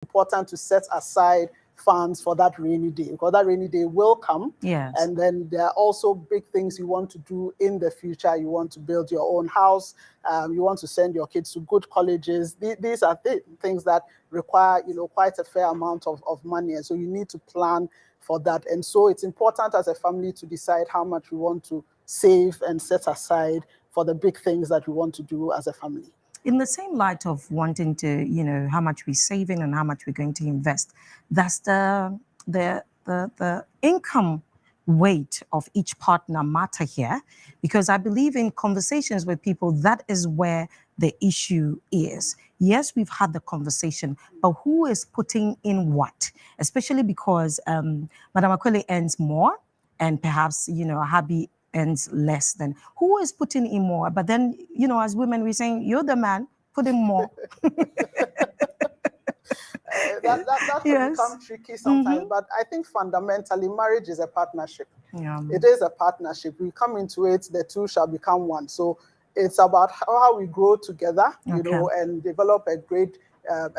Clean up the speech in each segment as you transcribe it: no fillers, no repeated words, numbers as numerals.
important to set aside funds for that rainy day, because that rainy day will come. Yes. And then there are also big things you want to do in the future. You want to build your own house. You want to send your kids to good colleges. These are things that require, quite a fair amount of money. And so you need to plan for that. And so it's important as a family to decide how much we want to save and set aside for the big things that we want to do as a family. In the same light of wanting to, how much we're saving and how much we're going to invest, that's the income weight of each partner matter here, because I believe in conversations with people, that is where the issue is. Yes, we've had the conversation, but who is putting in what? Especially because Madam Akwele earns more, and perhaps, hubby earns less than. Who is putting in more? But then, as women, we're saying, you're the man, put in more. That can become tricky sometimes, but I think fundamentally marriage is a partnership. Yeah. It is a partnership. We come into it, the two shall become one. So it's about how we grow together, and develop a great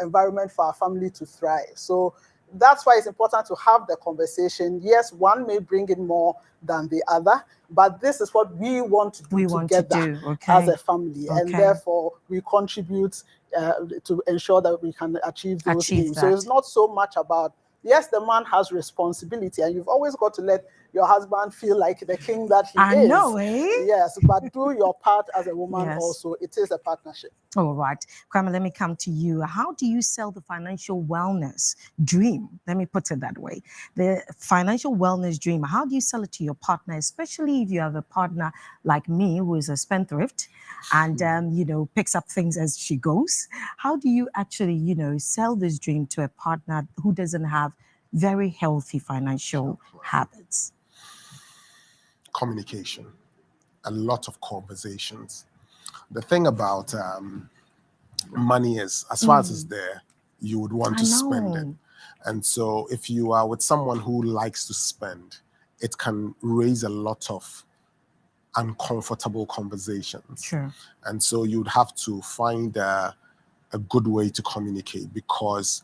environment for our family to thrive. So that's why it's important to have the conversation. Yes, one may bring in more than the other, but this is what we want to do together as a family. And therefore, we contribute to ensure that we can achieve those aims. So it's not so much about, yes, the man has responsibility, and you've always got to let your husband feel like the king that he is. I know, eh? Yes, but do your part as a woman also. It is a partnership. All right. Kwame, let me come to you. How do you sell the financial wellness dream? Let me put it that way. The financial wellness dream, how do you sell it to your partner, especially if you have a partner like me who is a spendthrift and, picks up things as she goes? How do you actually, sell this dream to a partner who doesn't have very healthy financial habits? Communication, a lot of conversations. The thing about money is, as far as it's there, you would want to spend it. And so if you are with someone who likes to spend, it can raise a lot of uncomfortable conversations. Sure. And so you'd have to find a good way to communicate, because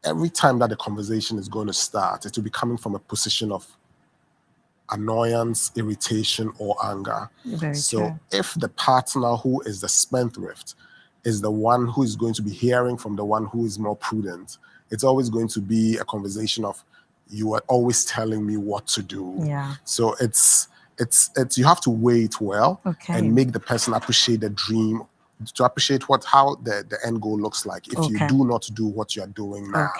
every time that the conversation is going to start, it will be coming from a position of annoyance, irritation, or anger. So if the partner who is the spendthrift is the one who is going to be hearing from the one who is more prudent, it's always going to be a conversation of, you are always telling me what to do. Yeah. So it's you have to weigh it well and make the person appreciate the dream, to appreciate how the end goal looks like if you do not do what you're doing now.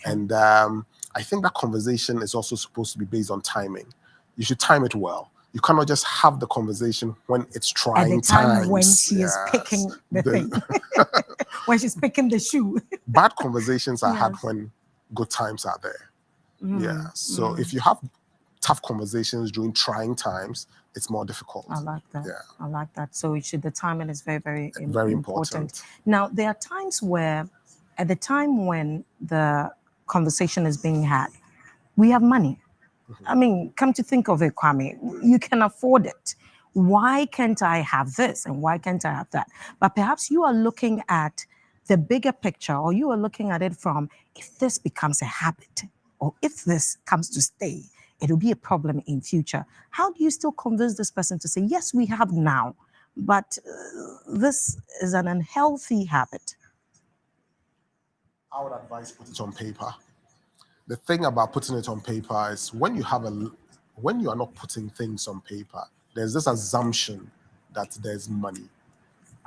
And I think that conversation is also supposed to be based on timing. You should time it well. You cannot just have the conversation when it's trying times. When she is picking the thing. When she's picking the shoe. Bad conversations are had when good times are there. So if you have tough conversations during trying times, it's more difficult. I like that. Yeah. I like that. So the timing is very, very important. Now, there are times where, at the time when the conversation is being had, we have money. I mean, come to think of it, Kwame, you can afford it. Why can't I have this and why can't I have that? But perhaps you are looking at the bigger picture, or you are looking at it from, if this becomes a habit, or if this comes to stay, it will be a problem in future. How do you still convince this person to say, yes, we have now, but this is an unhealthy habit? I would advise put it on paper. The thing about putting it on paper is when you are not putting things on paper, there's this assumption that there's money.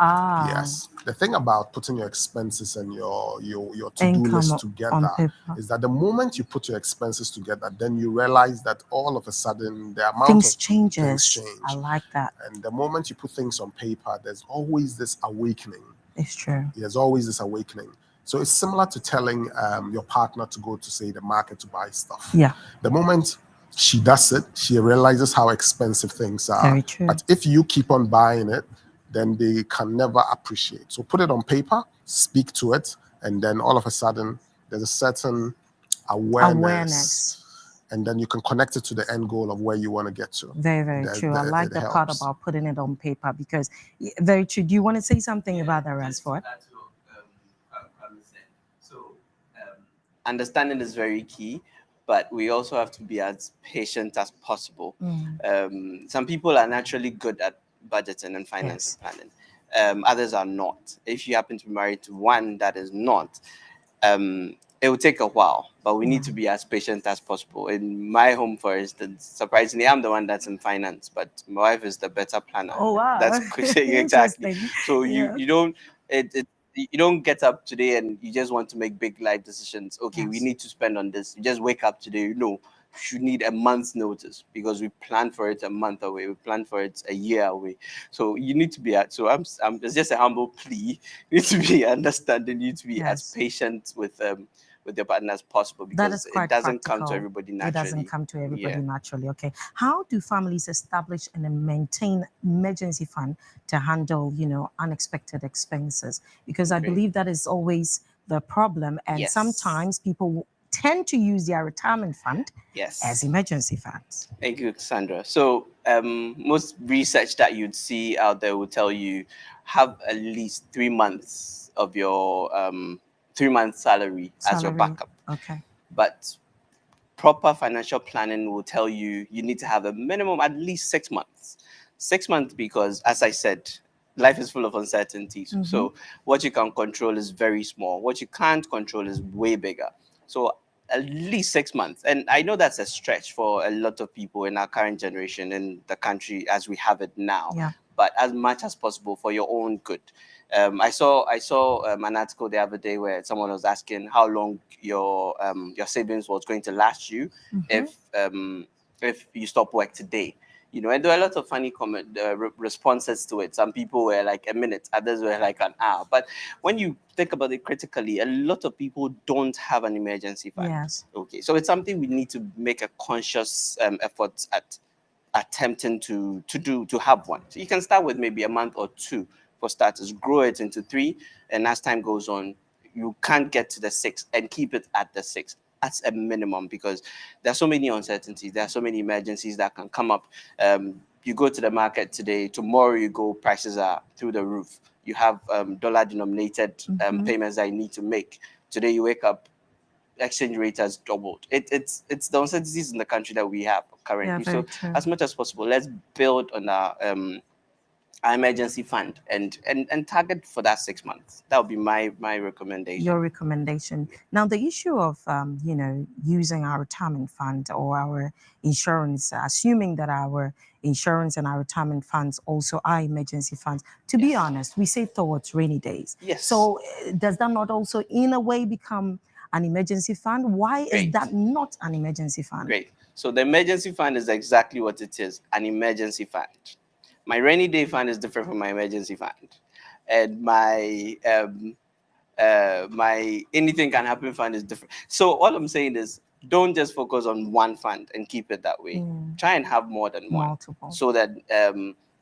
Yes. The thing about putting your expenses and your to-do list together is that the moment you put your expenses together, then you realize that all of a sudden the amount things of changes. Things change. I like that. And the moment you put things on paper, there's always this awakening. It's true. There's always this awakening. So it's similar to telling your partner to go to, say, the market to buy stuff. Yeah. The moment she does it, she realizes how expensive things are. Very true. But if you keep on buying it, then they can never appreciate. So put it on paper, speak to it, and then all of a sudden there's a certain awareness. And then you can connect it to the end goal of where you want to get to. Very, very true. I like the part about putting it on paper, because very true. Do you want to say something about that, Ransford? So understanding is very key, but we also have to be as patient as possible. Some people are naturally good at budgeting and finance planning. Others are not. If you happen to be married to one that is not, it will take a while, but we need to be as patient as possible. In my home, for instance, surprisingly, I'm the one that's in finance, but my wife is the better planner. Oh wow, that's exactly. So you don't you don't get up today and you just want to make big life decisions. Okay, we need to spend on this. You just wake up today, you should need a month's notice because we plan for it a month away. We plan for it a year away. So you need to be it's just a humble plea. You need to be understanding. You need to be as patient with your partner as possible, because it doesn't come to everybody naturally. It doesn't come to everybody naturally. Okay. How do families establish and maintain emergency fund to handle, unexpected expenses? Because I believe that is always the problem. And sometimes people tend to use their retirement fund as emergency funds. Thank you, Sandra. So most research that you'd see out there will tell you have at least 3 months of your 3-month salary as your backup. Okay. But proper financial planning will tell you need to have a minimum at least 6 months. 6 months because, as I said, life is full of uncertainties. So what you can control is very small. What you can't control is way bigger. So at least 6 months. And I know that's a stretch for a lot of people in our current generation in the country as we have it now. Yeah. But as much as possible for your own good. I saw an article the other day where someone was asking how long your savings was going to last you if you stop work today. And there were a lot of funny responses to it. Some people were like a minute, others were like an hour. But when you think about it critically, a lot of people don't have an emergency fund. Yes. Okay, so it's something we need to make a conscious effort at attempting to have one. So you can start with maybe a month or 2 for starters, grow it into 3, and as time goes on, you can't get to the 6 and keep it at the 6. That's a minimum, because there's so many uncertainties, there are so many emergencies that can come up. You go to the market today, tomorrow you go, prices are through the roof. You have dollar-denominated payments that you need to make. Today you wake up, exchange rate has doubled. It's the uncertainties in the country that we have currently. So true. As much as possible, let's build on our emergency fund and target for that 6 months. That would be my recommendation. Your recommendation. Now, the issue of using our retirement fund or our insurance, assuming that our insurance and our retirement funds also are emergency funds. To be honest, we save towards rainy days. Yes. So does that not also, in a way, become an emergency fund? Why is that not an emergency fund? Great. So the emergency fund is exactly what it is, an emergency fund. My rainy day fund is different from my emergency fund, and my my anything can happen fund is different. So all I'm saying is, don't just focus on one fund and keep it that way. Try and have more than one, multiple, so that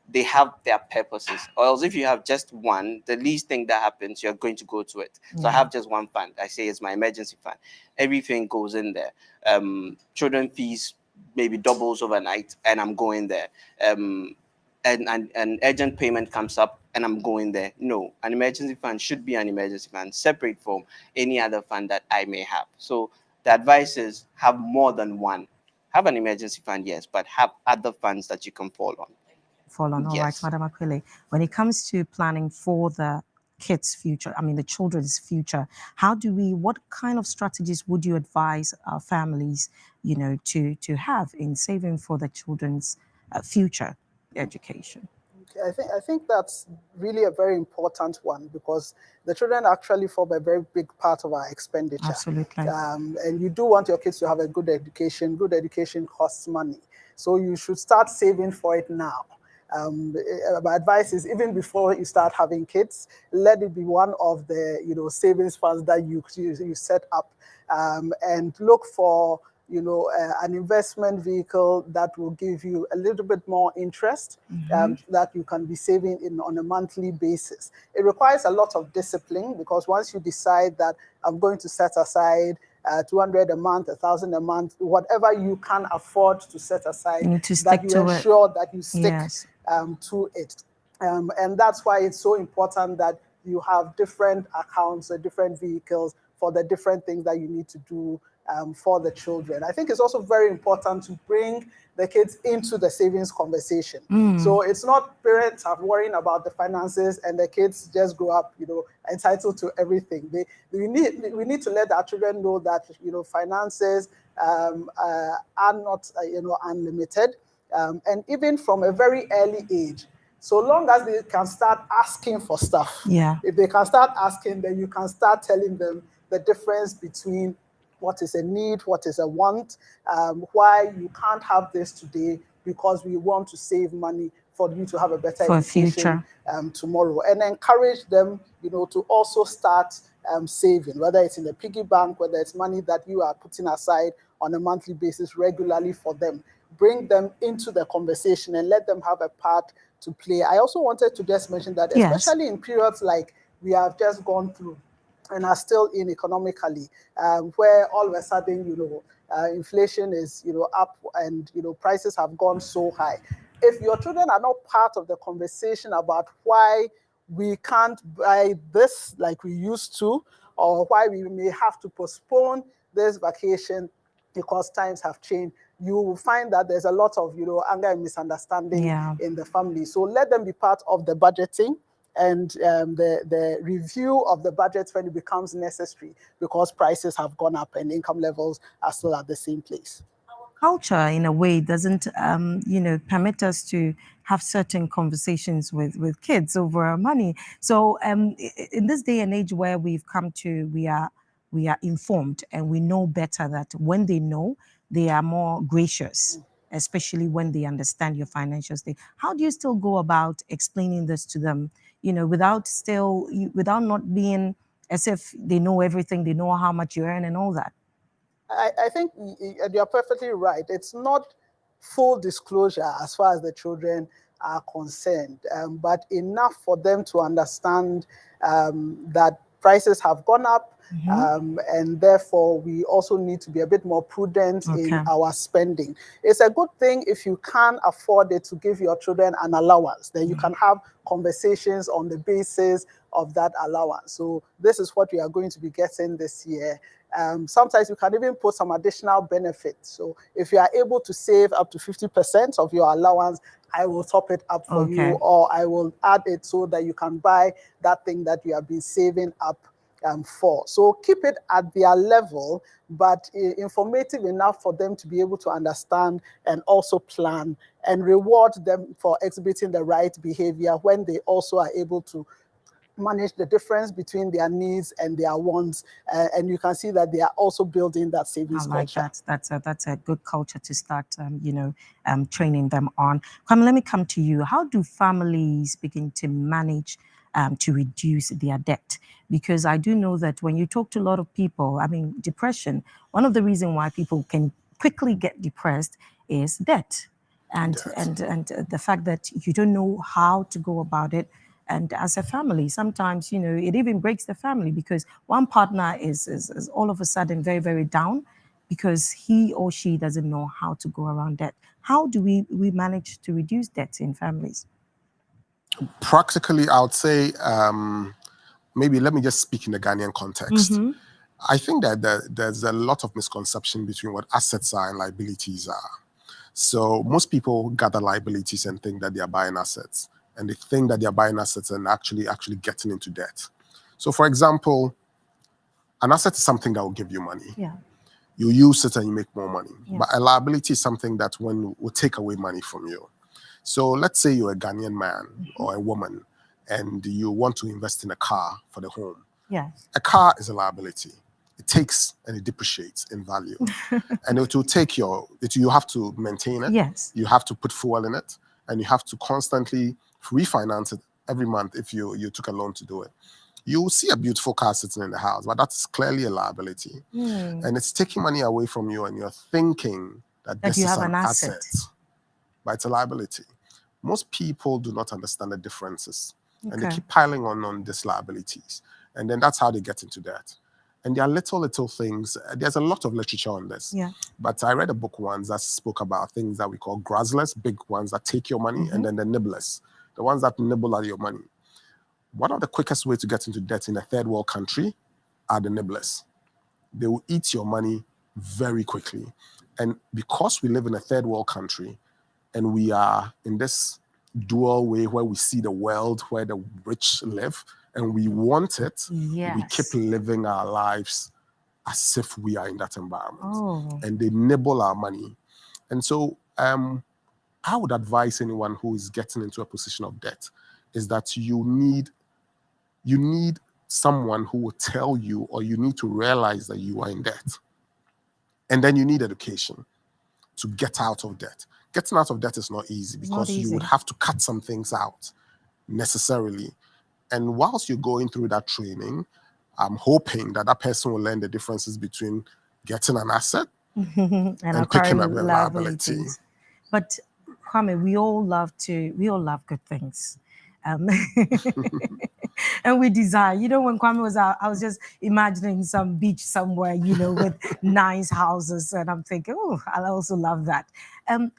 they have their purposes. Or else, if you have just one, the least thing that happens, you're going to go to it. So I have just one fund. I say it's my emergency fund. Everything goes in there. Children fees maybe doubles overnight, and I'm going there. And an urgent payment comes up and I'm going there. No, an emergency fund should be an emergency fund, separate from any other fund that I may have. So the advice is, have more than one. Have an emergency fund, yes, but have other funds that you can fall on. All right, Madam Aquile. When it comes to planning for the kids' future, the children's future, what kind of strategies would you advise our families, to have in saving for the children's future education? I think that's really a very important one, because the children actually form a very big part of our expenditure. Absolutely. And you do want your kids to have a good education. Good education costs money. So you should start saving for it now. My advice is, even before you start having kids, let it be one of the savings funds that you set up, and look for an investment vehicle that will give you a little bit more interest, that you can be saving on a monthly basis. It requires a lot of discipline, because once you decide that I'm going to set aside 200 a month, 1,000 a month, whatever you can afford to set aside, that you ensure that you stick to it. And that's why it's so important that you have different accounts or different vehicles for the different things that you need to do for the children. I think it's also very important to bring the kids into the savings conversation. So it's not parents are worrying about the finances and the kids just grow up, entitled to everything. We need to let our children know that, finances are not, unlimited. And even from a very early age, so long as they can start asking for stuff. Yeah. If they can start asking, then you can start telling them the difference between what is a need, what is a want, why you can't have this today because we want to save money for you to have a better education tomorrow, and encourage them, to also start saving, whether it's in a piggy bank, whether it's money that you are putting aside on a monthly basis regularly for them. Bring them into the conversation and let them have a part to play. I also wanted to just mention that, especially in periods like we have just gone through and are still in economically, where all of a sudden, inflation is, up and, prices have gone so high. If your children are not part of the conversation about why we can't buy this like we used to, or why we may have to postpone this vacation because times have changed, you will find that there's a lot of, anger and misunderstanding in the family. So let them be part of the budgeting and the review of the budget when it becomes necessary, because prices have gone up and income levels are still at the same place. Our culture, in a way, doesn't, permit us to have certain conversations with kids over our money. So in this day and age where we've come to, we are informed and we know better that when they know, they are more gracious, especially when they understand your financial state. How do you still go about explaining this to them, without not being as if they know everything, they know how much you earn and all that? I think you're perfectly right. It's not full disclosure as far as the children are concerned, but enough for them to understand that prices have gone up, and therefore we also need to be a bit more prudent in our spending. It's a good thing if you can afford it to give your children an allowance. Then you can have conversations on the basis of that allowance. So this is what we are going to be getting this year. Sometimes you can even put some additional benefits. So if you are able to save up to 50% of your allowance, I will top it up for you, or I will add it so that you can buy that thing that you have been saving up for. So keep it at their level, but informative enough for them to be able to understand and also plan, and reward them for exhibiting the right behavior when they also are able to manage the difference between their needs and their wants, and you can see that they are also building that savings culture. That's a good culture to start, training them on. Let me come to you. How do families begin to manage to reduce their debt? Because I do know that when you talk to a lot of people, depression, one of the reasons why people can quickly get depressed is debt, and the fact that you don't know how to go about it. And as a family, sometimes, it even breaks the family, because one partner is all of a sudden very, very down because he or she doesn't know how to go around debt. How do we manage to reduce debt in families? Practically, I would say, maybe let me just speak in the Ghanaian context. I think that there's a lot of misconception between what assets are and liabilities are. So most people gather liabilities and think that they are buying assets. And they think that they're buying assets and actually getting into debt. So for example, an asset is something that will give you money. You use it and you make more money. But a liability is something that will take away money from you. So let's say you're a Ghanaian man or a woman and you want to invest in a car for the home. A car is a liability. It takes and it depreciates in value. And it will take you have to maintain it. You have to put fuel in it, and you have to constantly refinance it every month if you took a loan to do it. You will see a beautiful car sitting in the house, but that's clearly a liability. And it's taking money away from you, and you're thinking that this is an asset, but it's a liability. Most people do not understand the differences, and they keep piling on these liabilities. And then that's how they get into debt. And there are little things. There's a lot of literature on this. But I read a book once that spoke about things that we call grazzlers, big ones that take your money, and then the nibblers, the ones that nibble at your money. One of the quickest ways to get into debt in a third world country are the nibblers. they will eat your money very quickly. And because we live in a third world country and we are in this dual way where we see the world where the rich live and we want it, we keep living our lives as if we are in that environment. And they nibble our money. And so I would advise anyone who is getting into a position of debt is that you need someone who will tell you, or you need to realize that you are in debt. And then you need education to get out of debt. Getting out of debt is not easy because you would have to cut some things out necessarily. And whilst you're going through that training, I'm hoping that that person will learn the differences between getting an asset and picking up a liability. But Kwame, we all love good things. And we desire, when Kwame was out, I was just imagining some beach somewhere, with nice houses. And I'm thinking, oh, I also love that.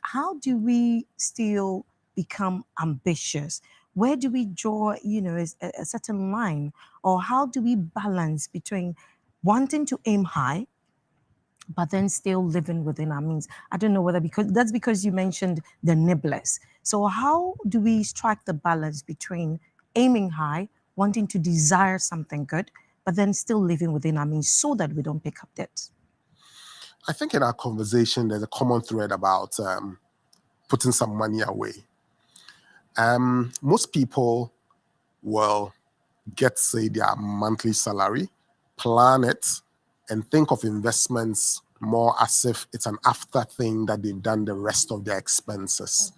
How do we still become ambitious? Where do we draw, a certain line? Or how do we balance between wanting to aim high, but then still living within our means? I don't know whether because you mentioned the nibblers. So how do we strike the balance between aiming high, wanting to desire something good, but then still living within our means so that we don't pick up debt? I think in our conversation, there's a common thread about putting some money away. Most people will get, say, their monthly salary, plan it, and think of investments more as if it's an after thing that they've done the rest of their expenses.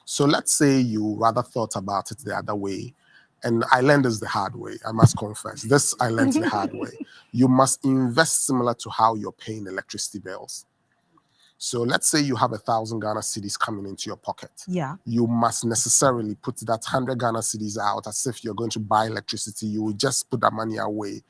So let's say you rather thought about it the other way. And I learned this the hard way, I must confess. This I learned the hard way. You must invest similar to how you're paying electricity bills. So let's say you have 1,000 Ghana cedis coming into your pocket. Yeah. You must necessarily put that 100 Ghana cedis out as if you're going to buy electricity. You will just put that money away.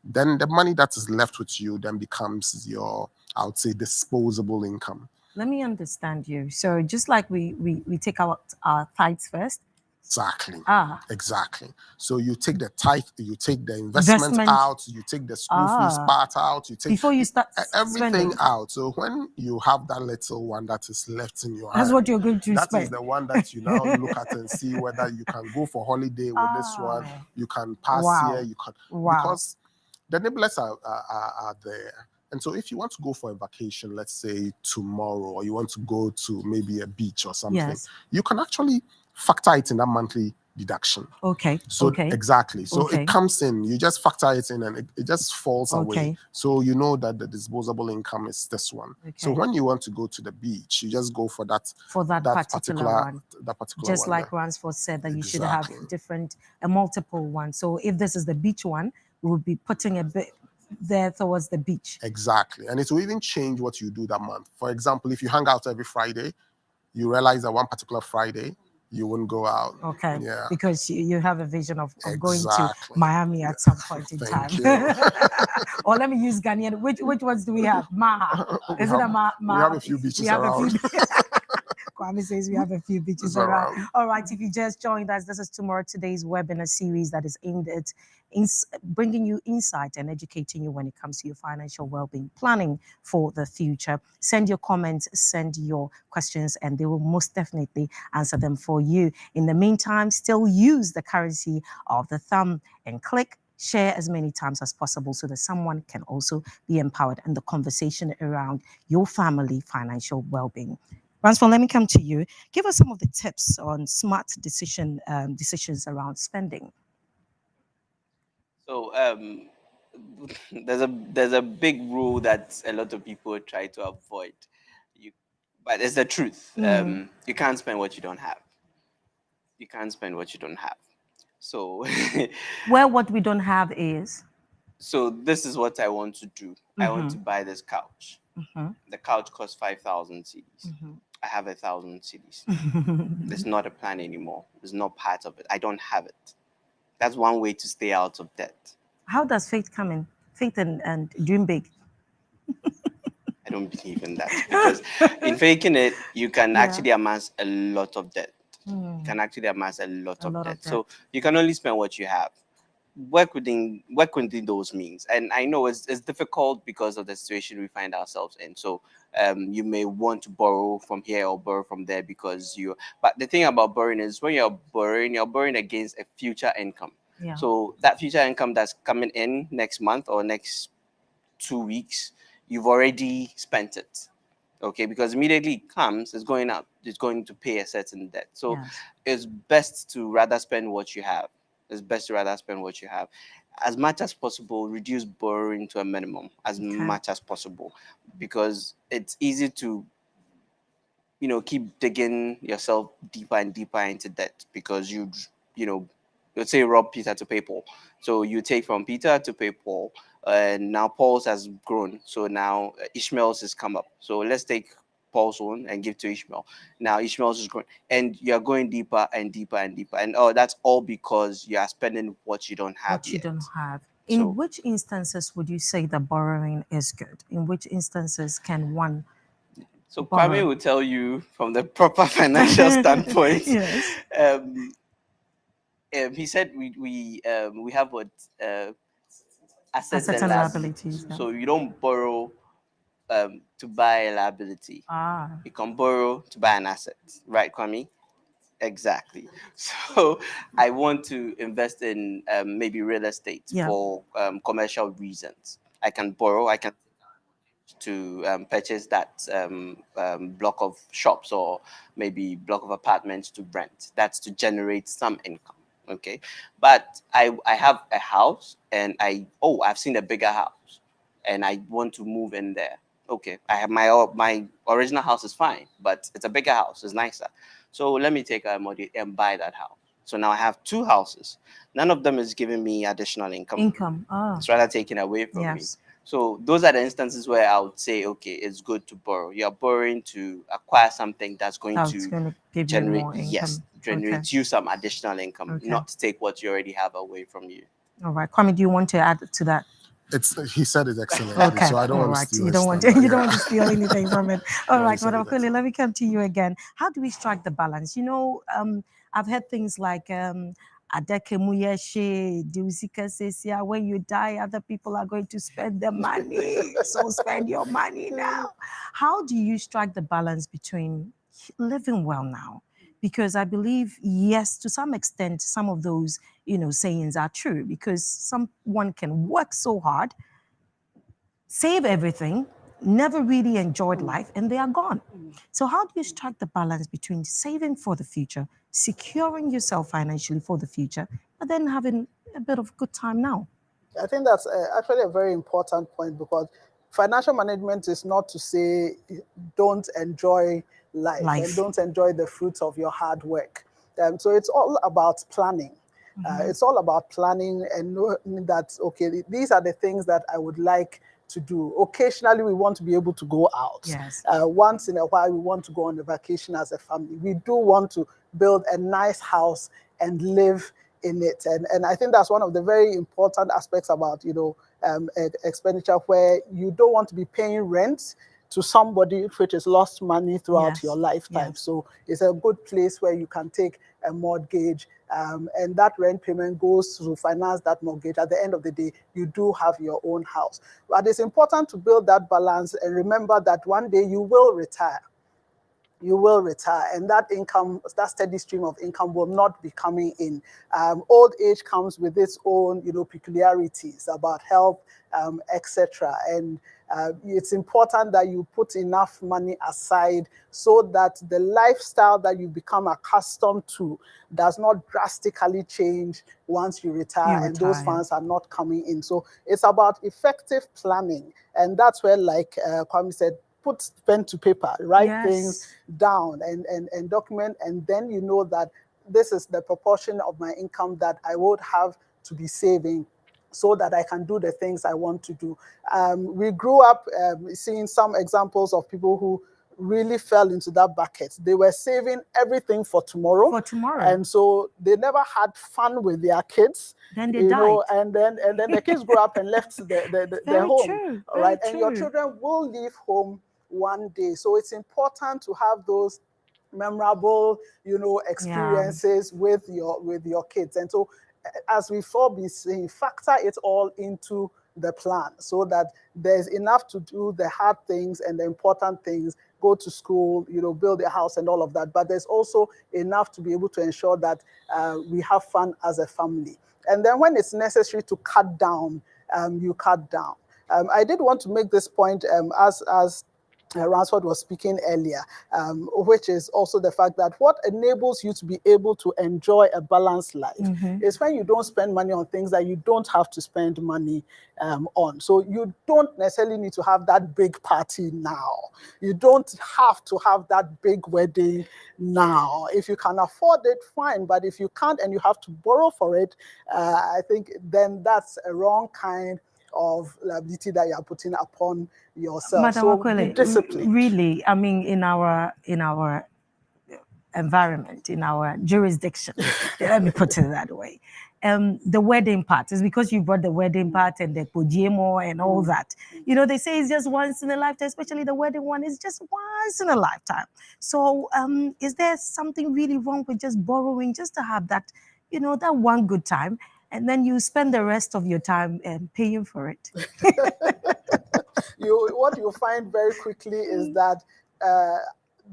Then the money that is left with you then becomes your, I would say, disposable income. Let me understand you. So just like we take out our tithes first. Exactly. Exactly. So you take the tithe, you take the investment out, you take the school fees part out, you take before you start everything spending out. So when you have that little one that is left in your that's hand, what you're going to that spend. is the one that you now look at and see whether you can go for holiday with this one, you can pass here, you can because the nibblers are there. And so if you want to go for a vacation, let's say tomorrow, or you want to go to maybe a beach or something, you can actually factor it in that monthly deduction. Okay. So exactly. So it comes in, you just factor it in and it just falls away. So you know that the disposable income is this one. So when you want to go to the beach, you just go for that particular one. That particular just one like Ransford said that you should have a multiple one. So if this is the beach one, we will be putting a bit there towards the beach. Exactly. And it will even change what you do that month. For example, if you hang out every Friday, you realize that one particular Friday, you wouldn't go out. Okay. Yeah. Because you have a vision of going to Miami at some point in time. Or let me use Ghanaian. Which ones do we have? Maha. Is it a Maha? We have a few beaches around. Kwame says we have a few beaches around. All right, if you just joined us, this is Tomorrow Today's webinar series that is aimed at bringing you insight and educating you when it comes to your financial well-being, planning for the future. Send your comments, send your questions, and they will most definitely answer them for you. In the meantime, still use the currency of the thumb and click. Share as many times as possible so that someone can also be empowered in the conversation around your family financial well-being. Ransford, let me come to you. Give us some of the tips on smart decisions around spending. So there's a big rule that a lot of people try to avoid. But it's the truth. You can't spend what you don't have. You can't spend what you don't have. So well, what we don't have is? So this is what I want to do. I want to buy this couch. The couch costs 5,000 cedis. I have 1,000 cedis. There's not a plan anymore. It's not part of it. I don't have it. That's one way to stay out of debt. How does faith come in? Faith and dream big. I don't believe in that because in faking it, you can actually amass a lot of debt. You can actually amass a lot of debt. So you can only spend what you have. work within those means. And I know it's difficult because of the situation we find ourselves in. So you may want to borrow from here or borrow from there because you. But the thing about borrowing is when you're borrowing against a future income. Yeah. So that future income that's coming in next month or next 2 weeks, you've already spent it. Okay, because immediately it comes, it's going up, it's going to pay a certain debt. So Yes. it's best to rather spend what you have. It's best to rather spend what you have. As much as possible, reduce borrowing to a minimum as much as possible, because it's easy to keep digging yourself deeper and deeper into debt because let's say rob Peter to pay Paul. So you take from Peter to pay Paul, and now Paul's has grown. So now Ishmael's has come up. So let's take Paul's own and give to Ishmael. Now Ishmael's is growing, and you're going deeper and deeper and deeper. And that's all because you are spending what you don't have. What you yet. don't have. In which instances would you say that borrowing is good? In which instances can one? So Kwame will tell you from the proper financial standpoint. Yes. He said we have what assets and liabilities. So you don't borrow to buy a liability. You can borrow to buy an asset, right, Kwame? Exactly. So I want to invest in maybe real estate for commercial reasons. I can borrow. I can to purchase that block of shops or maybe block of apartments to rent. That's to generate some income. Okay, but I have a house and I've seen a bigger house and I want to move in there. Okay, I have my original house is fine, but it's a bigger house, it's nicer. So let me take a mortgage and buy that house. So now I have two houses. None of them is giving me additional income. It's rather taken away from me. So those are the instances where I would say, okay, it's good to borrow. You're borrowing to acquire something that's going to generate you some additional income, not to take what you already have away from you. All right, Kwame, do you want to add to that? He said it excellently. Okay, so I don't want to steal. You don't want to steal anything from it. All right, Madam Kuli, let me come to you again. How do we strike the balance? I've heard things like when you die, other people are going to spend their money. So spend your money now. How do you strike the balance between living well now? Because I believe, yes, to some extent, some of those, sayings are true, because someone can work so hard, save everything, never really enjoyed life, and they are gone. So how do you strike the balance between saving for the future, securing yourself financially for the future, but then having a bit of good time now? I think that's actually a very important point, because financial management is not to say don't enjoy life and don't enjoy the fruits of your hard work. So it's all about planning. It's all about planning and knowing that, okay, these are the things that I would like to do. Occasionally, we want to be able to go out. Yes. Once in a while, we want to go on a vacation as a family. We do want to build a nice house and live in it. And I think that's one of the very important aspects about, expenditure, where you don't want to be paying rent to somebody which has lost money throughout your lifetime. So it's a good place where you can take a mortgage, and that rent payment goes to finance that mortgage. At the end of the day, you do have your own house. But it's important to build that balance and remember that one day you will retire. You will retire, and that income, that steady stream of income, will not be coming in. Old age comes with its own, peculiarities about health, etc. And it's important that you put enough money aside so that the lifestyle that you become accustomed to does not drastically change once you retire, and those funds are not coming in. So it's about effective planning, and that's where, like Kwame said, put pen to paper, write things down and document, and then you know that this is the proportion of my income that I would have to be saving so that I can do the things I want to do. We grew up seeing some examples of people who really fell into that bucket. They were saving everything for tomorrow. And so they never had fun with their kids. Then they died. And then the kids grew up and left their home. All right. And your children will leave home one day. So it's important to have those memorable, experiences with your kids. And so as we've all been saying, factor it all into the plan so that there's enough to do the hard things and the important things, go to school, build a house and all of that. But there's also enough to be able to ensure that we have fun as a family. And then when it's necessary to cut down, you cut down. I did want to make this point as Ransford was speaking earlier, which is also the fact that what enables you to be able to enjoy a balanced life is when you don't spend money on things that you don't have to spend money on. So you don't necessarily need to have that big party now. You don't have to have that big wedding now. If you can afford it, fine. But if you can't and you have to borrow for it, I think then that's a wrong kind of liability that you are putting upon yourself. Madam So Okwele, be disciplined. Really, I mean, in our environment, in our jurisdiction, let me put it that way. The wedding part is because you brought the wedding part and the pojemo and all that. They say it's just once in a lifetime, especially the wedding one is just once in a lifetime. So is there something really wrong with just borrowing just to have that, that one good time? And then you spend the rest of your time paying for it. What you find very quickly is that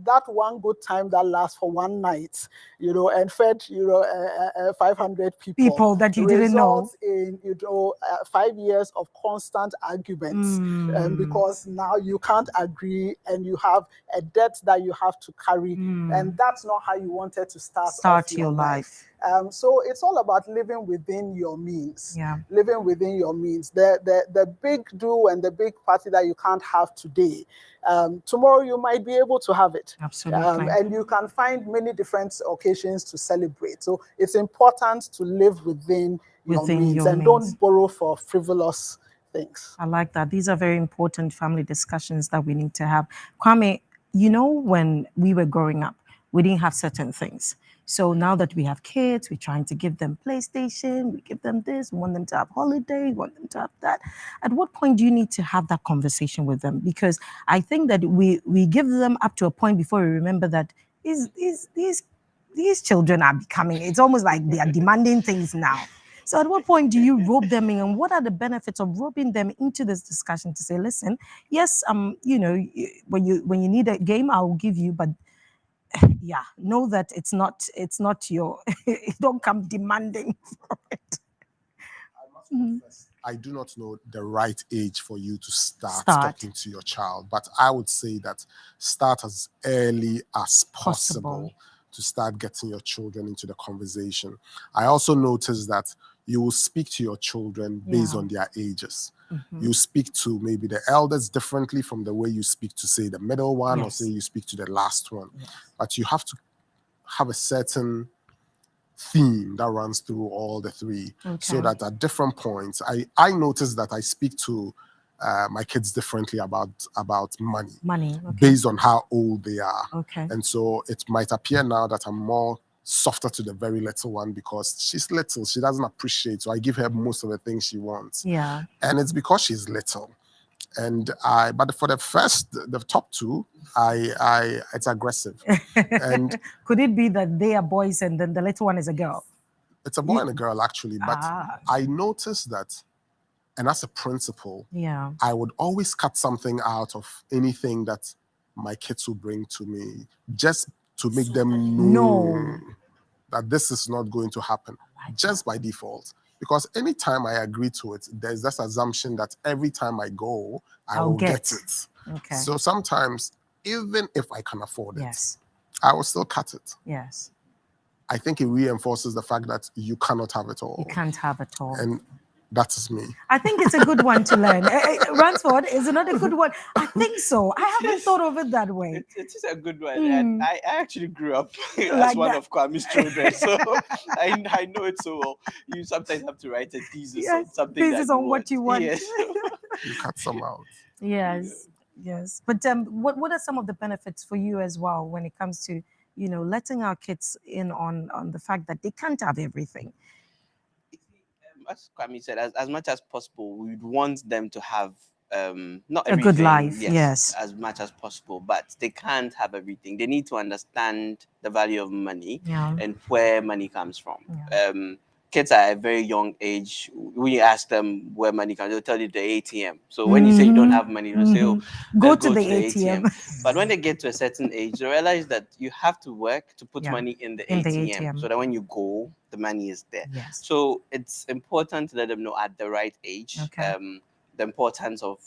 that one good time that lasts for one night, and fed 500 people that you didn't know, results in 5 years of constant arguments, because now you can't agree and you have a debt that you have to carry, and that's not how you wanted to start your life. So it's all about living within your means. Yeah. Living within your means. The big do and the big party that you can't have today, tomorrow you might be able to have it. Absolutely. And you can find many different occasions to celebrate. So it's important to live within your means and don't borrow for frivolous things. I like that. These are very important family discussions that we need to have. Kwame, when we were growing up, we didn't have certain things. So now that we have kids, we're trying to give them PlayStation, we give them this, we want them to have holiday, we want them to have that. At what point do you need to have that conversation with them? Because I think that we give them up to a point before we remember that these children are becoming, it's almost like they are demanding things now. So at what point do you rope them in, and what are the benefits of roping them into this discussion to say, listen, yes, when you need a game, I will give you, but yeah, know that it's not your, don't come demanding for it. I must confess, I do not know the right age for you to start talking to your child, but I would say that start as early as possible to start getting your children into the conversation. I also noticed that you will speak to your children based on their ages. You speak to maybe the elders differently from the way you speak to, say, the middle one, or say you speak to the last one. But you have to have a certain theme that runs through all the three, so that at different points, I notice that I speak to my kids differently about money based on how old they are. And so it might appear now that I'm more softer to the very little one because she's little, she doesn't appreciate, so I give her most of the things she wants. And it's because she's little. And but for the top two, it's aggressive. And could it be that they are boys and then the little one is a girl? It's a boy and a girl, actually. But I noticed that, and as a principal, I would always cut something out of anything that my kids will bring to me, just to make them know that this is not going to happen, just by default. Because anytime I agree to it, there's this assumption that every time I go, I will get it. So sometimes, even if I can afford it, I will still cut it. I think it reinforces the fact that you cannot have it all. You can't have it all. And that is me. I think it's a good one to learn. Ransford, is it not a good one? I think so. I haven't thought of it that way. It is a good one. And I actually grew up as one of Kwame's children, so I know it so well. You sometimes have to write a thesis on something. Thesis on what you want. You cut some out. Yes. But what are some of the benefits for you as well when it comes to, letting our kids in on the fact that they can't have everything? As Kwame said, as much as possible, we'd want them to have not everything, a good life, as much as possible, but they can't have everything. They need to understand the value of money and where money comes from. kids are at a very young age. When you ask them where money comes, they'll tell you the ATM. So when you say you don't have money, they'll say, "Oh, go let's to go the to the ATM." But when they get to a certain age, they realize that you have to work to put Yeah, money in the in the ATM, ATM. so that when you go, the money is there. Yes. So it's important to let them know at the right age. Okay. The importance of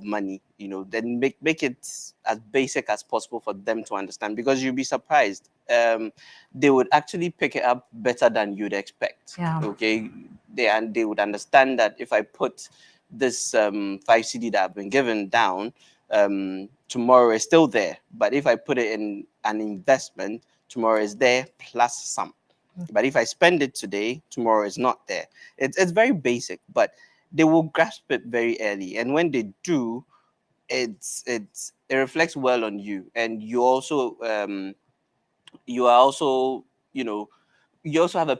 money, you know, then make it as basic as possible for them to understand, because you'll be surprised. They would actually pick it up better than you'd expect. Yeah. Okay, they would understand that if I put this 5 cedi that I've been given down, tomorrow is still there. But if I put it in an investment, tomorrow is there plus some. But if I spend it today, tomorrow is not there. It's very basic, but they will grasp it very early. And when they do, it reflects well on you. And you are also, you know, you also have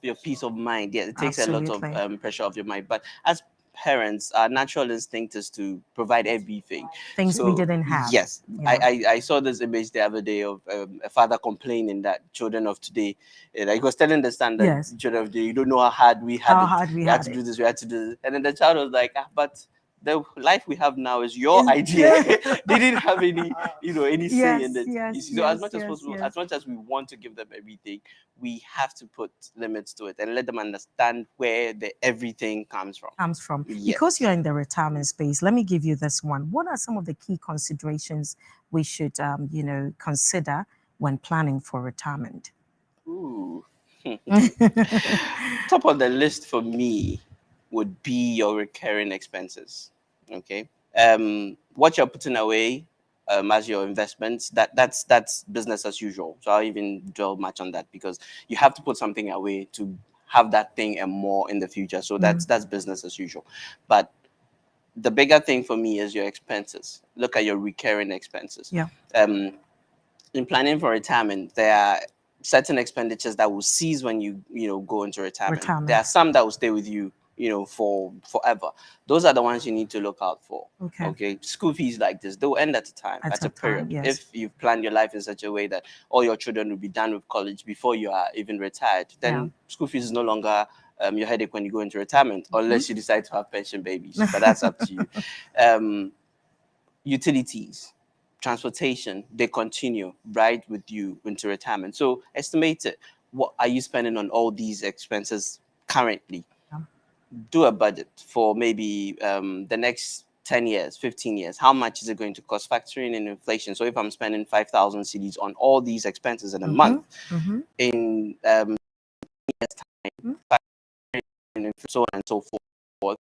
your peace of mind. Yeah, it takes a lot of Absolutely. pressure off your mind. But as parents, our natural instinct is to provide everything. Things we So didn't have. yes, Yeah. I saw this image the other day of a father complaining that children of today, like he was telling the son that Yes. children of today, you don't know how hard we had How it. hard we had had to it. do this, we had to do this. And then the child was like, but the life we have now is your idea. They didn't have any, any say in it. Yes, You see, so as much as yes, possible, yes. as much as we want to give them everything, we have to put limits to it and let them understand where the everything comes from. Yes. Because you're in the retirement space, let me give you this one. What are some of the key considerations we should, consider when planning for retirement? Ooh. Top of the list for me would be your recurring expenses. Okay. What you're putting away as your investments, that's business as usual. So I'll even dwell much on that, because you have to put something away to have that thing and more in the future. So that's business as usual. But the bigger thing for me is your expenses. Look at your recurring expenses. Yeah. In planning for retirement, there are certain expenditures that will cease when you go into retirement. There are some that will stay with you, for forever. Those are the ones you need to look out for. Okay. School fees like this, they'll end at a time, at a period. Yes. If you've planned your life in such a way that all your children will be done with college before you are even retired, then school fees is no longer your headache when you go into retirement, unless you decide to have pension babies. But that's up to you. Utilities, transportation, they continue right with you into retirement. So estimate it. What are you spending on all these expenses currently? Do a budget for maybe the next 10 years, 15 years. How much is it going to cost, factoring in inflation? So if I'm spending 5,000 cedis on all these expenses in a month, in years time, and so on and so forth,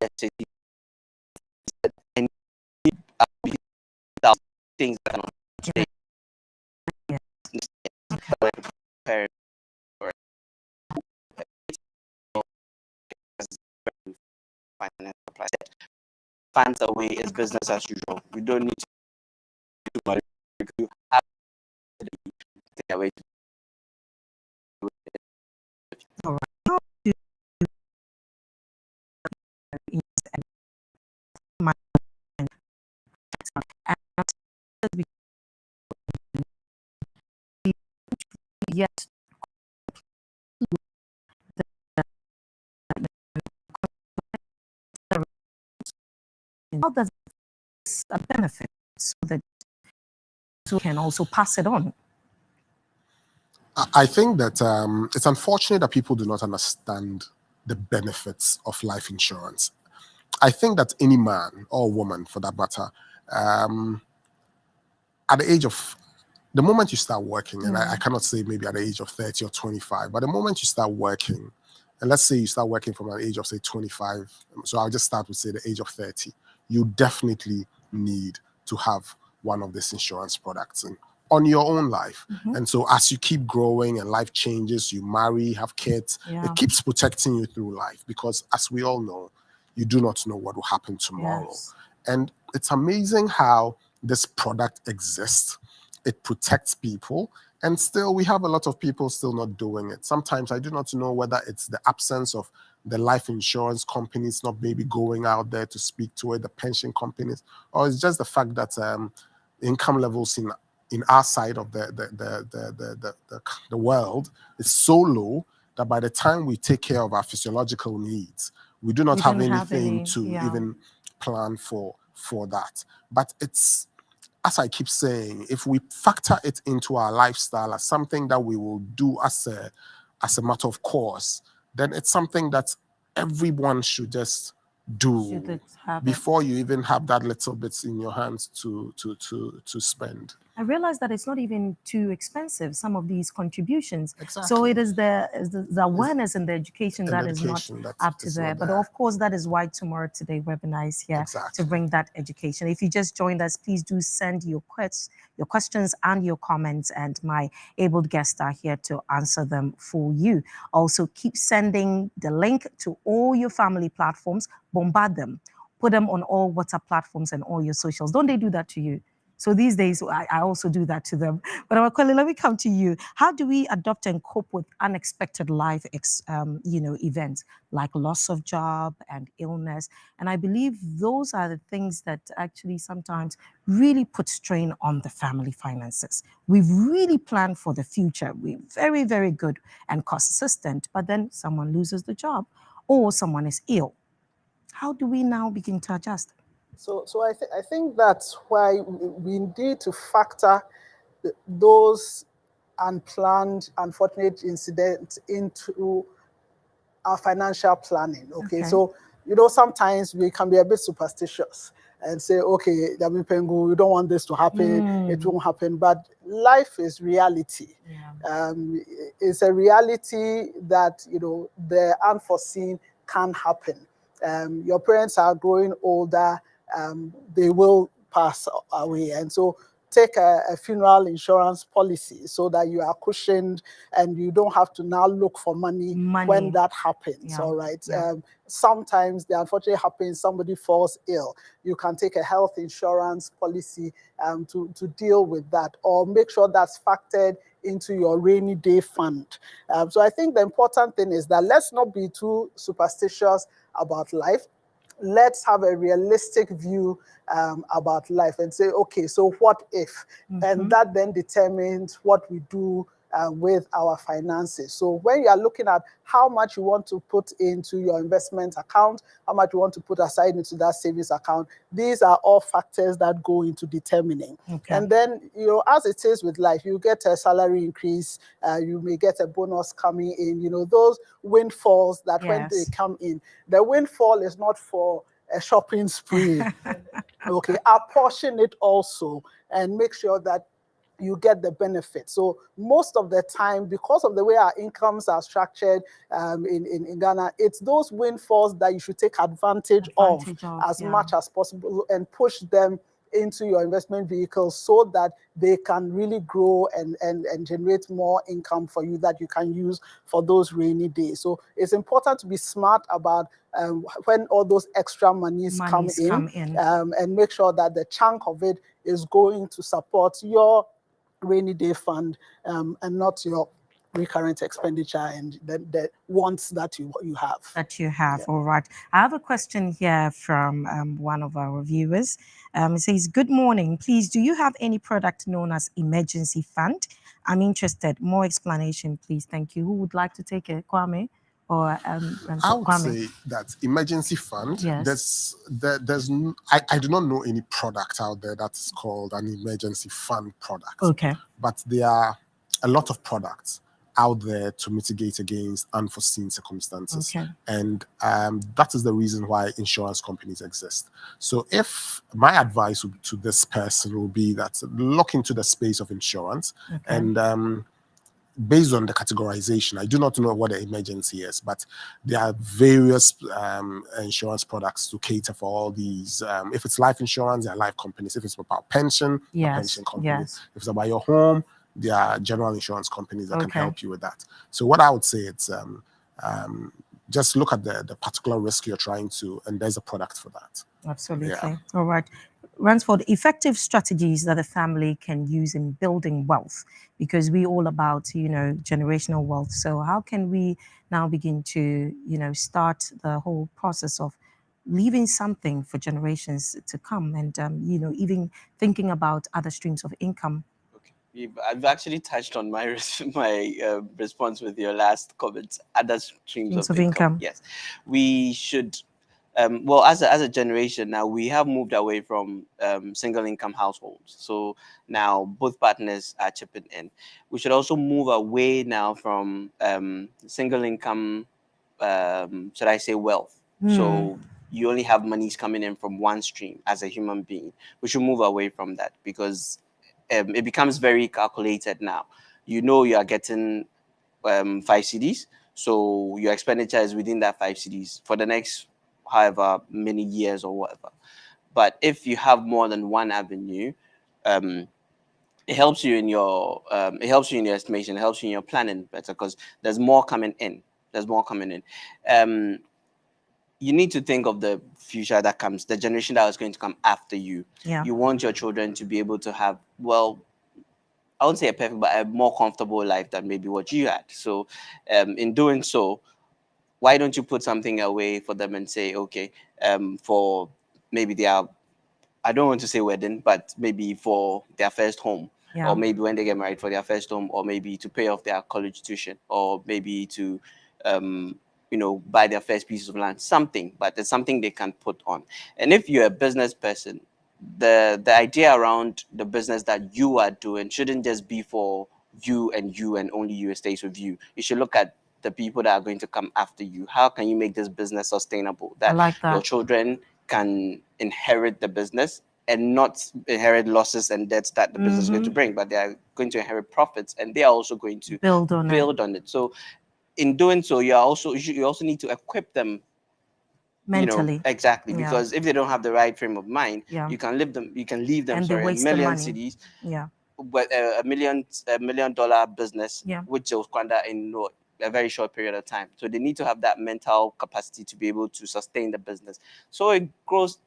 let's say, and things that are not today. Funds away is business as usual. We don't need to do much. You have to take away. Yet how does this benefit so that you can also pass it on? I think that it's unfortunate that people do not understand the benefits of life insurance. I think that any man or woman, for that matter, at the age of the moment you start working, and I cannot say maybe at the age of 30 or 25, but the moment you start working, and let's say you start working from an age of, say, 25, so I'll just start with, say, the age of 30, you definitely need to have one of these insurance products on your own life. And so as you keep growing and life changes, you marry, have kids, it keeps protecting you through life, because as we all know, you do not know what will happen tomorrow. And it's amazing how this product exists. It protects people, and still we have a lot of people still not doing it. Sometimes I do not know whether it's the absence of the life insurance companies not maybe going out there to speak to it, the pension companies, or it's just the fact that income levels in in our side of the world is so low that by the time we take care of our physiological needs, we do not have anything to even plan for that. But it's, as I keep saying, if we factor it into our lifestyle as something that we will do as a matter of course, then it's something that everyone should just do before you even have that little bits in your hands to spend. I realize that it's not even too expensive, some of these contributions. Exactly. So it is the awareness and the education that is not up to there. But of course, that is why Tomorrow Today webinar is here to bring that education. If you just joined us, please do send your questions and your comments, and my able guests are here to answer them for you. Also, keep sending the link to all your family platforms, bombard them, put them on all WhatsApp platforms and all your socials. Don't they do that to you? So these days, I also do that to them. But Amakweli, let me come to you. How do we adopt and cope with unexpected life, events like loss of job and illness? And I believe those are the things that actually sometimes really put strain on the family finances. We've really planned for the future. We're very, very good and consistent, but then someone loses the job or someone is ill. How do we now begin to adjust? So I think that's why we need to factor those unplanned, unfortunate incidents into our financial planning. Okay, so sometimes we can be a bit superstitious and say, okay, we don't want this to happen, it won't happen. But life is reality. It's a reality that the unforeseen can happen. Your parents are growing older. They will pass away, and so take a funeral insurance policy so that you are cushioned and you don't have to now look for money. When that happens. All right. Sometimes the unfortunate happens, somebody falls ill. You can take a health insurance policy to deal with that, or make sure that's factored into your rainy day fund. So I think the important thing is that let's not be too superstitious about life. Let's have a realistic view about life and say, okay, so what if? And that then determines what we do with our finances. So when you are looking at how much you want to put into your investment account, how much you want to put aside into that savings account, these are all factors that go into determining. And then, as it is with life, you get a salary increase, you may get a bonus coming in, those windfalls that when they come in, the windfall is not for a shopping spree. Okay, apportion it also and make sure that you get the benefit. So most of the time, because of the way our incomes are structured in Ghana, it's those windfalls that you should take advantage of as much as possible and push them into your investment vehicles so that they can really grow and generate more income for you that you can use for those rainy days. So it's important to be smart about when all those extra monies come in. And make sure that the chunk of it is going to support your rainy day fund and not your recurrent expenditure and the wants that you have. All right. I have a question here from one of our viewers. It says, good morning. Please, do you have any product known as emergency fund? I'm interested. More explanation, please. Thank you. Who would like to take it? Kwame? Or I would say that emergency fund, I do not know any product out there that's called an emergency fund product. Okay. But there are a lot of products out there to mitigate against unforeseen circumstances. Okay. And that is the reason why insurance companies exist. So if my advice to this person will be that look into the space of insurance and based on the categorization, I do not know what the emergency is, but there are various insurance products to cater for all these. If it's life insurance, there are life companies. If it's about pension, pension companies. If it's about your home, there are general insurance companies that can help you with that. So what I would say is just look at the particular risk you're trying to, and there's a product for that. Absolutely. Yeah. All right. Ransford, effective strategies that a family can use in building wealth, because we're all about, generational wealth. So how can we now begin to, start the whole process of leaving something for generations to come and, even thinking about other streams of income I've actually touched on my response with your last comments. Other streams of income. Yes, we should. Well, as a generation now, we have moved away from single income households. So now both partners are chipping in. We should also move away now from single income, should I say, wealth. So you only have monies coming in from one stream as a human being. We should move away from that, because it becomes very calculated now. You know you are getting 5 cedis, so your expenditure is within that 5 cedis for the next however many years or whatever. But if you have more than one avenue, it helps you in your estimation, it helps you in your planning better, because there's more coming in. You need to think of the future that comes, the generation that is going to come after you. You want your children to be able to have, well, I won't say a perfect, but a more comfortable life than maybe what you had. So in doing so, why don't you put something away for them and say, okay, for maybe their, I don't want to say wedding, but maybe for their first home, or maybe when they get married for their first home, or maybe to pay off their college tuition, or maybe to buy their first piece of land, something, but it's something they can put on. And if you're a business person, the idea around the business that you are doing shouldn't just be for you and only you, it stays with you. You should look at the people that are going to come after you. How can you make this business sustainable? That your children can inherit the business and not inherit losses and debts that the business is going to bring, but they are going to inherit profits, and they are also going to build on it. So in doing so, you also need to equip them mentally, exactly, because if they don't have the right frame of mind, you can leave them and a million cedis, but $1 million business, which will squander in a very short period of time. So they need to have that mental capacity to be able to sustain the business, so it grows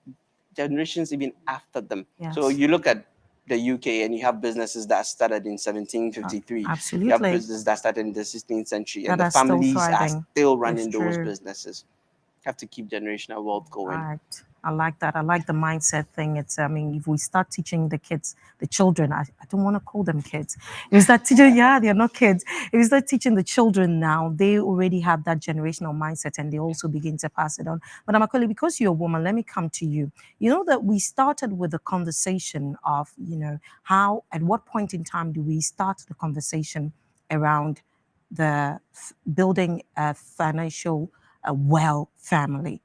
generations even after them. So you look at the UK and you have businesses that started in 1753. Absolutely. You have businesses that started in the 16th century, and the families are still running those businesses. Have to keep generational wealth going. Right. I like that. I like the mindset thing. It's, I mean, if we start teaching the children, I don't want to call them kids. If we start teaching, they're not kids. If we start teaching the children now, they already have that generational mindset, and they also begin to pass it on. But Amakoli, because you're a woman, let me come to you. You know that we started with the conversation of, how, at what point in time do we start the conversation around the building a financial well family?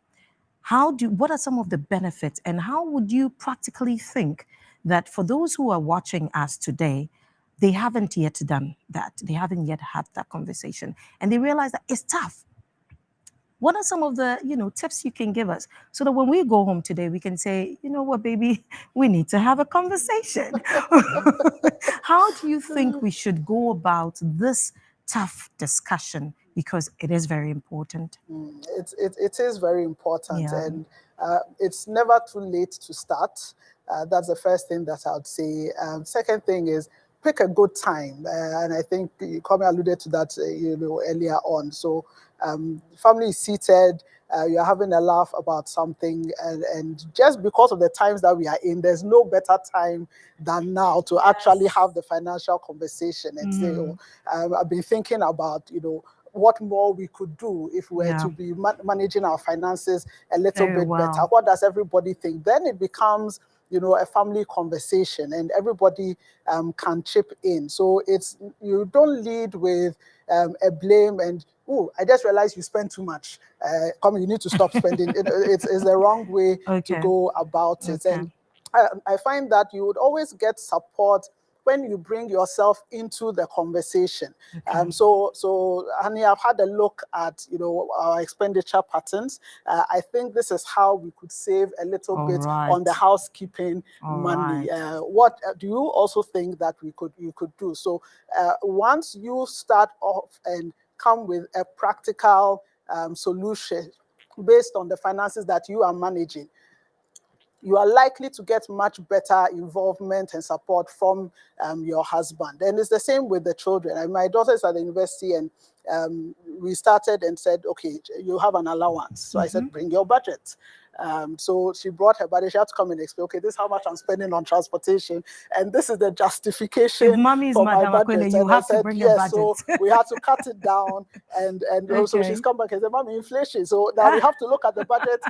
What are some of the benefits, and how would you practically think that for those who are watching us today, they haven't yet done that, they haven't yet had that conversation, and they realize that it's tough? What are some of the tips you can give us, so that when we go home today, we can say, you know what, baby, we need to have a conversation? How do you think we should go about this tough discussion, because it is very important? It is very important, and it's never too late to start. That's the first thing that I would say. Second thing is, pick a good time, and I think Kwame alluded to that earlier on. So family is seated, you're having a laugh about something, and just because of the times that we are in, there's no better time than now to actually have the financial conversation and say, I've been thinking about what more we could do if we were to be managing our finances a little bit better. What does everybody think? Then it becomes a family conversation, and everybody can chip in. So you don't lead with a blame and, oh, I just realized you spent too much. Come, you need to stop spending. It's the wrong way to go about it. And I find that you would always get support when you bring yourself into the conversation. So Honey, I've had a look at our expenditure patterns. I think this is how we could save a little bit on the housekeeping money. What do you also think that you could do? So once you start off and come with a practical solution based on the finances that you are managing, you are likely to get much better involvement and support from your husband. And it's the same with the children. And my daughter is at the university, and we started and said, okay, you have an allowance. So I said, bring your budget. So she brought her budget. She had to come and explain, okay, this is how much I'm spending on transportation, and this is the justification if mommy is for my Madam budget. Aquile, you And have I said, to bring a yes, budget. so we had to cut it down, and so Okay. she's come back and said, Mommy, inflation. So now we have to look at the budget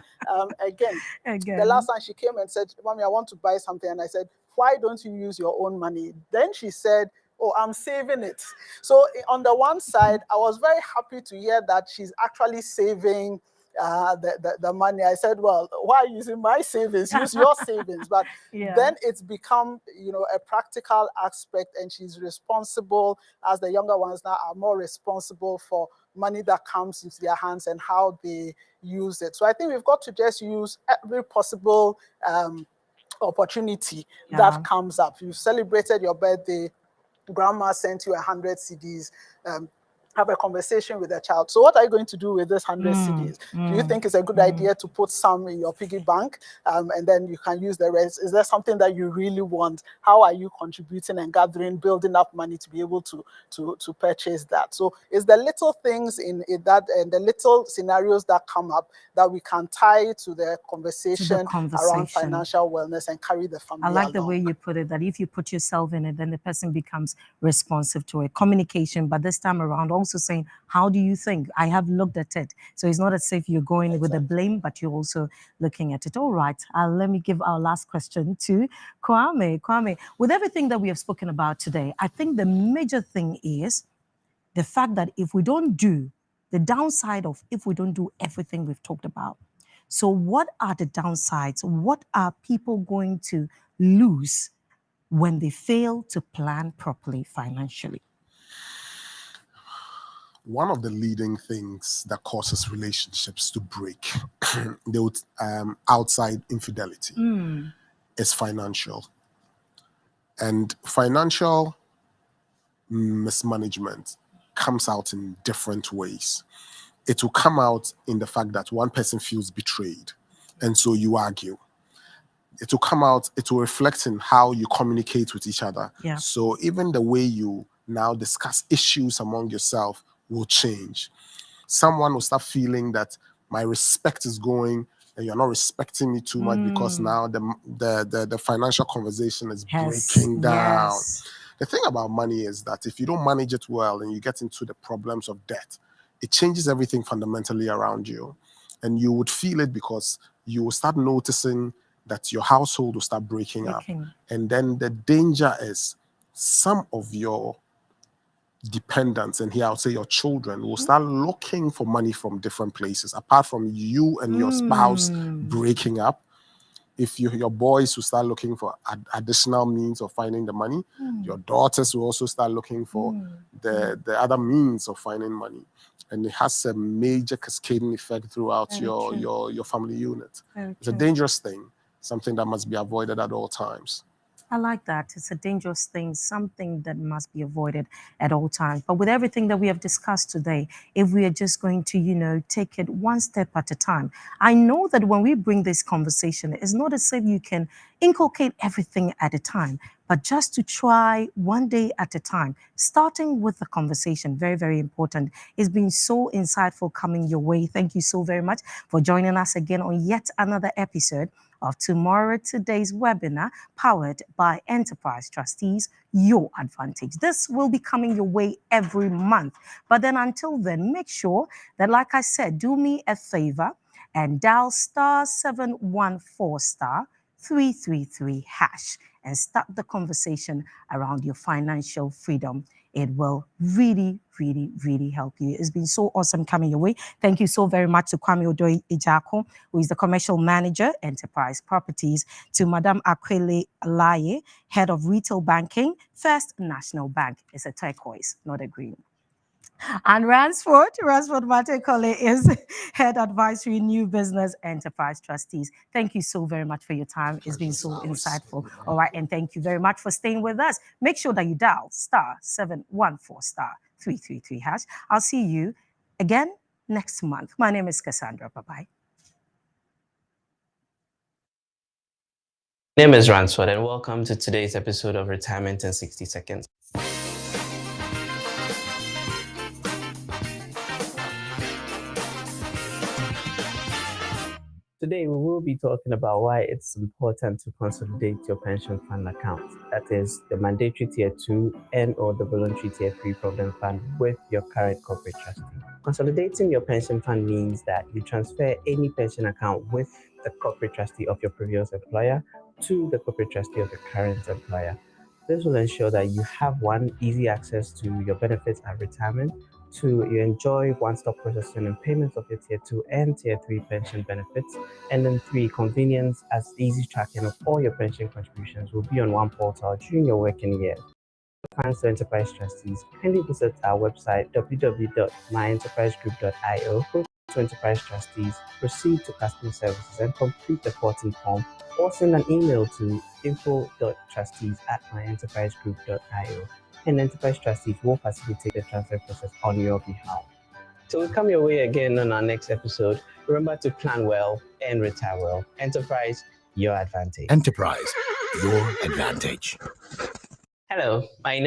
again. The last time she came and said, Mommy, I want to buy something, and I said, why don't you use your own money? Then she said, oh, I'm saving it. So on the one side, I was very happy to hear that she's actually saving the money. I said, well, why are you using my savings? Use your savings. But then it's become, a practical aspect, and she's responsible, as the younger ones now are more responsible for money that comes into their hands and how they use it. So I think we've got to just use every possible opportunity that comes up. You celebrated your birthday, grandma sent you 100 CDs, have a conversation with the child. So what are you going to do with this 100 CDs? Do you think it's a good idea to put some in your piggy bank and then you can use the rest? Is there something that you really want? How are you contributing and gathering, building up money to be able to purchase that? So it's the little things in that and the little scenarios that come up that we can tie to the conversation around financial wellness and carry the family along. I like the way you put it, that if you put yourself in it, then the person becomes responsive to it. Communication, but this time around also saying, how do you think? I have looked at it. So it's not as if you're going with the blame, but you're also looking at it. All right, let me give our last question to Kwame. Kwame, with everything that we have spoken about today, I think the major thing is the fact that if we don't do the downside of if we don't do everything we've talked about. So what are the downsides? What are people going to lose when they fail to plan properly financially? One of the leading things that causes relationships to break, outside infidelity, is financial. And financial mismanagement comes out in different ways. It will come out in the fact that one person feels betrayed, and so you argue. It will come out, it will reflect in how you communicate with each other. Yeah. So even the way you now discuss issues among yourself will change. Someone will start feeling that my respect is going and you're not respecting me too much because now the financial conversation is breaking down. Yes. The thing about money is that if you don't manage it well and you get into the problems of debt, it changes everything fundamentally around you. And you would feel it because you will start noticing that your household will start breaking up. And then the danger is some of your dependents, and here I'll say your children, will start looking for money from different places, apart from you and your spouse breaking up. If your boys will start looking for additional means of finding the money, your daughters will also start looking for the other means of finding money. And it has a major cascading effect throughout your family unit. It's a dangerous thing, something that must be avoided at all times. I like that. It's a dangerous thing, something that must be avoided at all times. But with everything that we have discussed today, if we are just going to, take it one step at a time, I know that when we bring this conversation, it's not as if you can inculcate everything at a time, but just to try one day at a time, starting with the conversation, very, very important. It's been so insightful coming your way. Thank you so very much for joining us again on yet another episode of Tomorrow Today's webinar, powered by Enterprise Trustees, Your Advantage. This will be coming your way every month. But then until then, make sure that, like I said, do me a favor and dial *714*333# and start the conversation around your financial freedom. It will really, really, really help you. It's been so awesome coming your way. Thank you so very much to Kwame Odoi Ejako, who is the Commercial Manager, Enterprise Properties, to Madame Aquile Alaye, Head of Retail Banking, First National Bank. It's a turquoise, not a green. And Ransford Matekole is Head Advisory New Business Enterprise Trustees. Thank you so very much for your time. It's been so insightful. All right, and thank you very much for staying with us. Make sure that you dial *714*333#. I'll see you again next month. My name is Cassandra. Bye-bye. My name is Ransford, and welcome to today's episode of Retirement in 60 Seconds. Today Today, we will be talking about why it's important to consolidate your pension fund account. That is the mandatory Tier 2 and or the voluntary Tier 3 Provident Fund with your current corporate trustee. Consolidating your pension fund means that you transfer any pension account with the corporate trustee of your previous employer to the corporate trustee of your current employer. This will ensure that you have one, easy access to your benefits at retirement. Two, you enjoy one-stop processing and payments of your Tier 2 and Tier 3 pension benefits. And then three, convenience as easy tracking of all your pension contributions will be on one portal during your working year. Thanks to Enterprise Trustees, kindly visit our website www.myenterprisegroup.io. Go to Enterprise Trustees, proceed to customer services and complete the 14 form, or send an email to info.trustees@myenterprisegroup.io. And Enterprise Trustees will facilitate the transfer process on your behalf. So we'll come your way again on our next episode. Remember to plan well and retire well. Enterprise, your advantage. Enterprise, your advantage. Hello, my name